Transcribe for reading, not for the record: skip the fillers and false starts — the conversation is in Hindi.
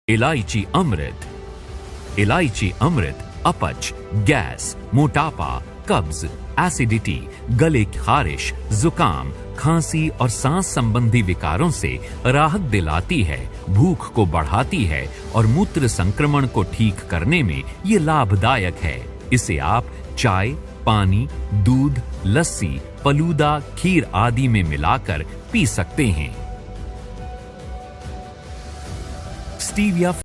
इलायची अमृत। इलायची अमृत अपच, गैस, मोटापा, कब्ज, एसिडिटी, गले की खारिश, जुकाम, खांसी और सांस संबंधी विकारों से राहत दिलाती है, भूख को बढ़ाती है और मूत्र संक्रमण को ठीक करने में ये लाभदायक है। इसे आप चाय, पानी, दूध, लस्सी, फलूदा, खीर आदि में मिलाकर पी सकते हैं। स्टीविया